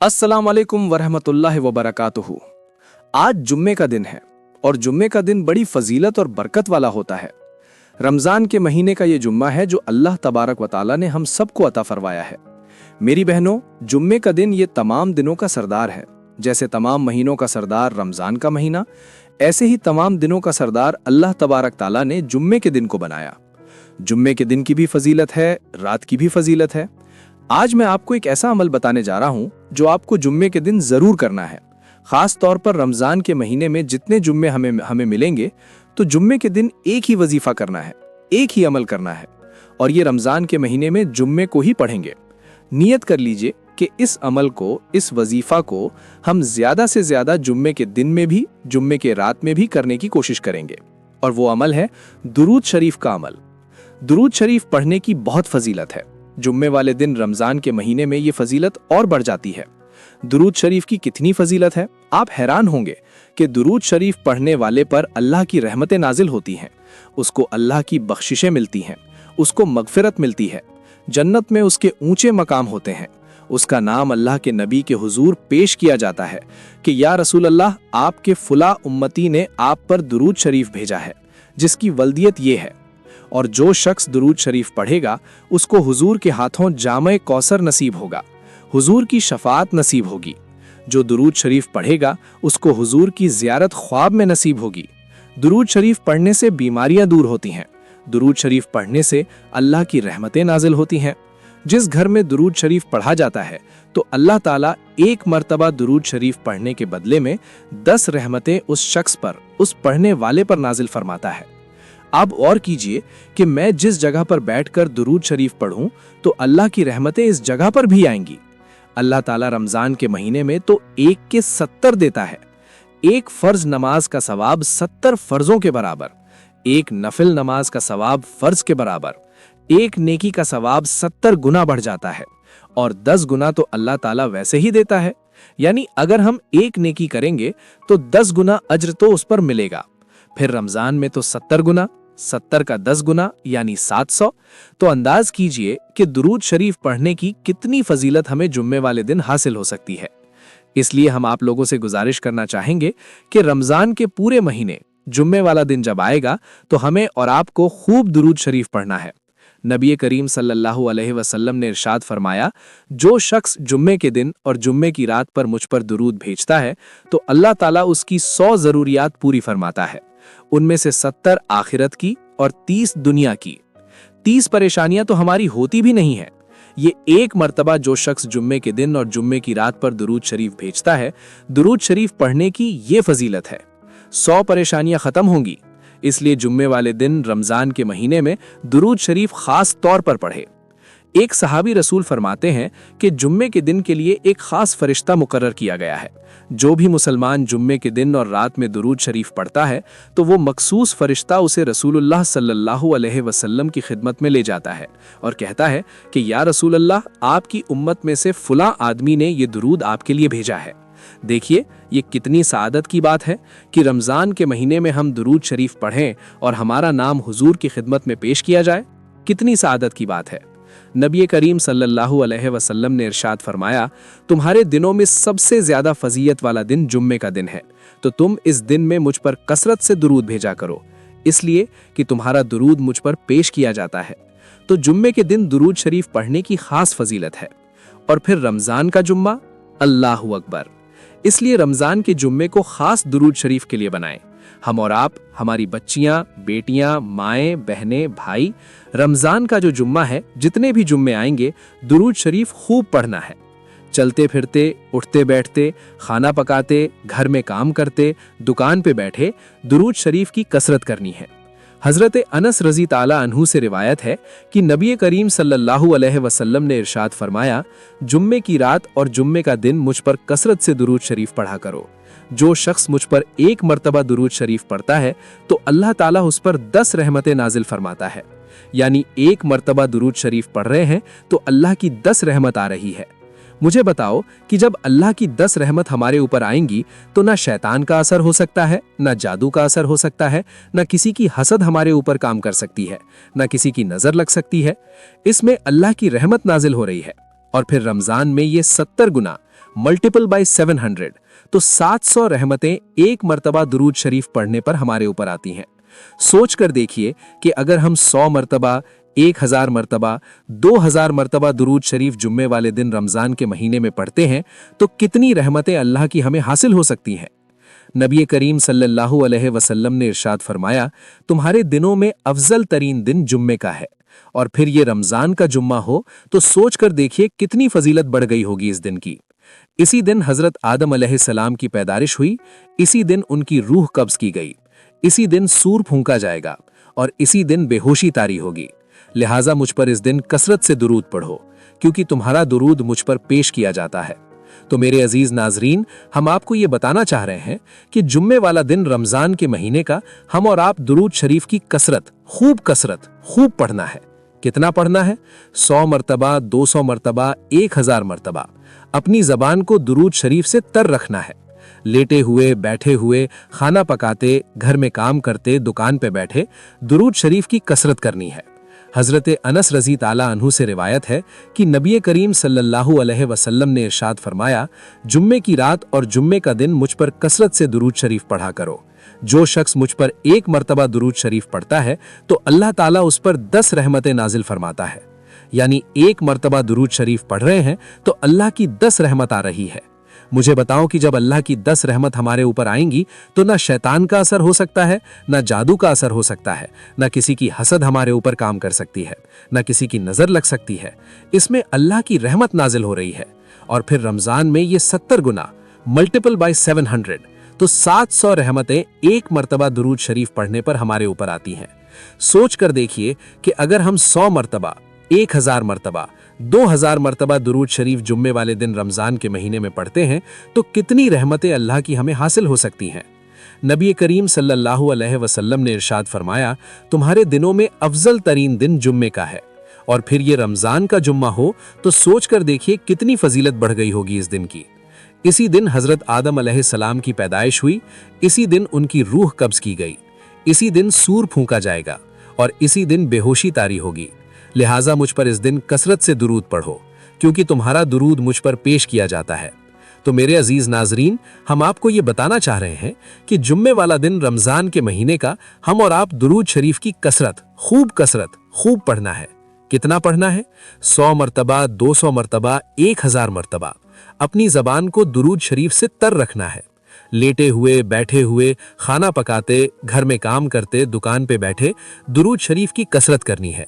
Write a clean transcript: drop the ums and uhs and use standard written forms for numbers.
अस्सलाम वालेकुम वरहमतुल्लाहि वबरकातुहू। आज जुम्मे का दिन है और जुम्मे का दिन बड़ी फजीलत और बरकत वाला होता है। रमज़ान के महीने का ये जुम्मा है जो अल्लाह तबारक व तआला ने हम सबको अता फरमाया है। मेरी बहनों, जुम्मे का दिन ये तमाम दिनों का सरदार है। जैसे तमाम महीनों का सरदार रमज़ान का महीना, ऐसे ही तमाम दिनों का सरदार अल्लाह तबारक तआला ने जुम्मे के दिन को बनाया। जुम्मे के दिन की भी फजीलत है, रात की भी फजीलत है। आज मैं आपको एक ऐसा अमल बताने जा रहा हूं जो आपको जुम्मे के दिन जरूर करना है। खास तौर पर रमजान के महीने में जितने जुम्मे हमें मिलेंगे, तो जुम्मे के दिन एक ही वजीफा करना है, एक ही अमल करना है, और ये रमजान के महीने में जुम्मे को ही पढ़ेंगे। नियत कर लीजिए कि इस अमल को, इस वजीफा को हम ज्यादा से ज्यादा जुम्मे के दिन में भी, जुम्मे के रात में भी करने की कोशिश करेंगे। और वो अमल है दुरूद शरीफ का अमल। दुरूद शरीफ पढ़ने की बहुत फजीलत है। जुम्मे वाले दिन रमजान के महीने में ये फजीलत और बढ़ जाती है। दुरूद शरीफ की कितनी फजीलत है, आप हैरान होंगे कि दुरूद शरीफ पढ़ने वाले पर अल्लाह की रहमतें नाजिल होती हैं, उसको अल्लाह की बख्शिशें मिलती हैं, उसको मगफिरत मिलती है, जन्नत में उसके ऊंचे मकाम होते हैं। उसका नाम अल्लाह के नबी के हुजूर पेश किया जाता है कि या रसूल अल्लाह, आपके फुला उम्मती ने आप पर दुरूद शरीफ भेजा है, जिसकी वल्दियत ये है, और जो शख्स दुरूद शरीफ पढ़ेगा उसको हुजूर के हाथों जामे कौसर नसीब होगा, हुजूर की शफाअत नसीब होगी। जो दुरूद शरीफ पढ़ेगा उसको हुजूर की ज़ियारत ख्वाब में नसीब होगी। दुरूद शरीफ पढ़ने से बीमारियां दूर होती हैं। दुरूद शरीफ पढ़ने से अल्लाह की रहमतें नाजिल होती हैं। जिस घर में दुरूद शरीफ पढ़ा जाता है तो अल्लाह ताला एक मर्तबा दुरूद शरीफ पढ़ने के बदले में 10 रहमतें उस शख्स पर, उस पढ़ने वाले पर नाजिल फरमाता है। अब और कीजिए कि मैं जिस जगह पर बैठकर दुरूद शरीफ पढ़ूं तो अल्लाह की रहमतें इस जगह पर भी आएंगी। अल्लाह ताला रमजान के महीने में तो 1 के 70 देता है। एक फर्ज नमाज का सवाब 70 फर्जों के बराबर, एक नफिल नमाज का सवाब फर्ज के बराबर, एक नेकी का सवाब 70 गुना बढ़ जाता है, और 10 गुना तो अल्लाह ताला वैसे ही देता है। यानी अगर हम एक नेकी करेंगे तो 10 गुना अज्र तो उस पर मिलेगा। फिर रमजान में तो 70 गुना, 70 का 10 गुना यानी 700। तो अंदाज कीजिए कि दुरूद शरीफ पढ़ने की कितनी फजीलत हमें जुम्मे वाले दिन हासिल हो सकती है। इसलिए हम आप लोगों से गुजारिश करना चाहेंगे कि रमजान के पूरे महीने जुम्मे वाला दिन जब आएगा तो हमें और आपको खूब दुरूद शरीफ पढ़ना है। नबी करीम सल्लल्लाहु अलैहि वसल्लम ने इरशाद फरमाया, जो शख्स जुम्मे के दिन और जुम्मे की रात पर मुझ पर दुरूद भेजता है तो अल्लाह ताला उसकी 100 जरूरियात पूरी फरमाता है। उनमें से 70 आखिरत की और 30 दुनिया की। 30 परेशानियां तो हमारी होती भी नहीं है। ये एक मर्तबा जो शख्स जुम्मे के दिन और जुम्मे की रात पर दुरूद शरीफ भेजता है, दुरूद शरीफ पढ़ने की ये फजीलत है, 100 परेशानियां खत्म होंगी। इसलिए जुम्मे वाले दिन रमजान के महीने में दुरूद शरीफ खास तौर पर पढ़े। एक सहाबी रसूल फरमाते हैं कि जुम्मे के दिन के लिए एक खास फरिश्ता मुकर्रर किया गया है। जो भी मुसलमान जुम्मे के दिन और रात में दुरूद शरीफ पढ़ता है तो वो मखसूस फरिश्ता उसे रसूलुल्लाह सल्लल्लाहु अलैहि वसल्लम की खिदमत में ले जाता है और कहता है कि या रसूल अल्लाह, आपकी उम्मत में से फुला आदमी ने ये दुरूद आपके लिए भेजा है। देखिए ये कितनी सआदत की बात है कि रमजान के महीने में हम दुरूद शरीफ पढ़ें और हमारा नाम हुजूर की खिदमत में पेश किया जाए। कितनी सआदत की बात है। नबी करीम सल्लल्लाहु अलैहि वसल्लम ने इरशाद फरमाया, तुम्हारे दिनों में सबसे ज्यादा फजीयत वाला दिन जुम्मे का दिन है, तो तुम इस दिन में मुझ पर कसरत से दुरूद भेजा करो, इसलिए कि तुम्हारा दुरूद मुझ पर पेश किया जाता है। तो जुम्मे के दिन दुरूद शरीफ पढ़ने की खास फजीलत है। और फिर रमजान का जुम्मा, अल्लाहु अकबर। इसलिए रमजान के जुम्मे को खास दुरूद शरीफ के लिए बनाएं। हम और आप, हमारी बच्चियां, बेटियां, माएं, बहनें, भाई, रमजान का जो जुम्मा है, जितने भी जुम्मे आएंगे, दुरूद शरीफ खूब पढ़ना है। चलते फिरते, उठते बैठते, खाना पकाते, घर में काम करते, दुकान पे बैठे दुरूद शरीफ की कसरत करनी है। हजरत अनस रजी ताला अन्हु से रिवायत है कि नबी करीम सल्लल्लाहु अलैहि वसल्लम ने इरशाद फरमाया, जुम्मे की रात और जुम्मे का दिन मुझ पर कसरत से दुरूद शरीफ पढ़ा करो। जो शख्स मुझ पर एक मर्तबा दुरूद शरीफ पढ़ता है तो अल्लाह ताला उस पर 10 रहमतें नाजिल फरमाता है। यानी एक मर्तबा दुरूद शरीफ पढ़ रहे हैं तो अल्लाह की 10 रहमत आ रही है। मुझे बताओ कि जब अल्लाह की 10 रहमत हमारे ऊपर आएंगी तो ना शैतान का असर हो सकता है, ना जादू का असर हो सकता है, ना किसी की हसद हमारे ऊपर काम कर सकती है, ना किसी की नजर लग सकती है। इसमें अल्लाह की रहमत नाजिल हो रही है। और फिर रमजान में ये 70 गुना मल्टीपल बाय 700, तो 700 रहमतें एक मर्तबा दुरूद शरीफ पढ़ने पर हमारे ऊपर आती हैं। सोच कर देखिए कि अगर हम 100 मर्तबा, 1000 मर्तबा, 2000 मर्तबा दुरूद शरीफ जुम्मे वाले दिन रमजान के महीने में पढ़ते हैं तो कितनी रहमतें अल्लाह की हमें हासिल हो सकती हैं। नबी करीम सल्लल्लाहु अलैहि वसल्लम ने इरशाद फरमाया, तुम्हारे दिनों में अफजल तरीन दिन जुम्मे का है, और फिर ये रमजान का जुम्मा हो तो सोच कर देखिए कितनी फजीलत बढ़ गई होगी इस दिन की। इसी दिन हजरत आदम अलैहिस्सलाम की पैदारिश हुई, इसी दिन उनकी रूह कब्ज की गई, इसी दिन सूर फूंका जाएगा और इसी दिन बेहोशी तारी होगी। लिहाजा मुझ पर इस दिन कसरत से दुरूद पढ़ो, क्योंकि तुम्हारा दुरूद मुझ पर पेश किया जाता है। तो मेरे अजीज नाजरीन, हम आपको ये बताना चाह रहे हैं कि जुम्मे वाला दिन रमजान के महीने का हम और आप दुरूद शरीफ की कसरत खूब पढ़ना है। कितना पढ़ना है? 100 मर्तबा, 200 मर्तबा, 1000 मर्तबा। अपनी जबान को दुरूद शरीफ से तर रखना है। लेटे हुए, बैठे हुए, खाना पकाते, घर में काम करते, दुकान पे बैठे दुरूद शरीफ की कसरत करनी है। हजरत अनस रजी ताला अन्हु से रिवायत है कि नबी करीम सल्लल्लाहु अलैहि वसल्लम ने इरशाद फरमाया, जुम्मे की रात और जुम्मे का दिन मुझ पर कसरत से दुरूद शरीफ पढ़ा करो। जो शख्स मुझ पर एक मर्तबा दुरूद शरीफ पढ़ता है तो अल्लाह ताला उस पर 10 रहमतें नाजिल फरमाता है। यानी एक मर्तबा दुरूद शरीफ पढ़ रहे हैं तो अल्लाह की 10 रहमत आ रही है। मुझे बताओ कि जब अल्लाह की 10 रहमत हमारे ऊपर आएंगी तो ना शैतान का असर हो सकता है, ना जादू का असर हो सकता है, ना किसी की हसद हमारे ऊपर काम कर सकती है, ना किसी की नजर लग सकती है। इसमें अल्लाह की रहमत नाजिल हो रही है। और फिर रमजान में ये 70 गुना मल्टीपल बाय 700, तो 700 रहमतें एक मर्तबा दुरूद शरीफ पढ़ने पर हमारे ऊपर आती हैं। सोच कर देखिए कि अगर हम 100 मर्तबा, 1000 मर्तबा, 2000 मर्तबा दुरूद शरीफ जुम्मे वाले दिन रमजान के महीने में पढ़ते हैं तो कितनी रहमतें अल्लाह की हमें हासिल हो सकती हैं। नबी करीम सल्लल्लाहु अलैहि वसल्लम ने इरशाद फरमाया, तुम्हारे दिनों में अफजल तरीन दिन जुम्मे का है, और फिर ये रमजान का जुम्मा हो तो सोच कर देखिए कितनी फजीलत बढ़ गई होगी इस दिन की। इसी दिन हजरत आदम अलैहिस्सलाम की पैदाइश हुई, इसी दिन उनकी रूह कब्ज की गई, इसी दिन सूर फूंका जाएगा और इसी दिन बेहोशी तारी होगी। लिहाजा मुझ पर इस दिन कसरत से दुरूद पढ़ो, क्योंकि तुम्हारा दुरूद मुझ पर पेश किया जाता है। तो मेरे अजीज नाजरीन, हम आपको ये बताना चाह रहे हैं कि जुम्मे वाला दिन रमजान के महीने का हम और आप दुरूद शरीफ की कसरत खूब पढ़ना है। कितना पढ़ना है? 100 मर्तबा, 200 मर्तबा, 1000 मर्तबा। अपनी जबान को दुरूद शरीफ से तर रखना है। लेटे हुए, बैठे हुए, खाना पकाते, घर में काम करते, दुकान पे बैठे दुरूद शरीफ की कसरत करनी है।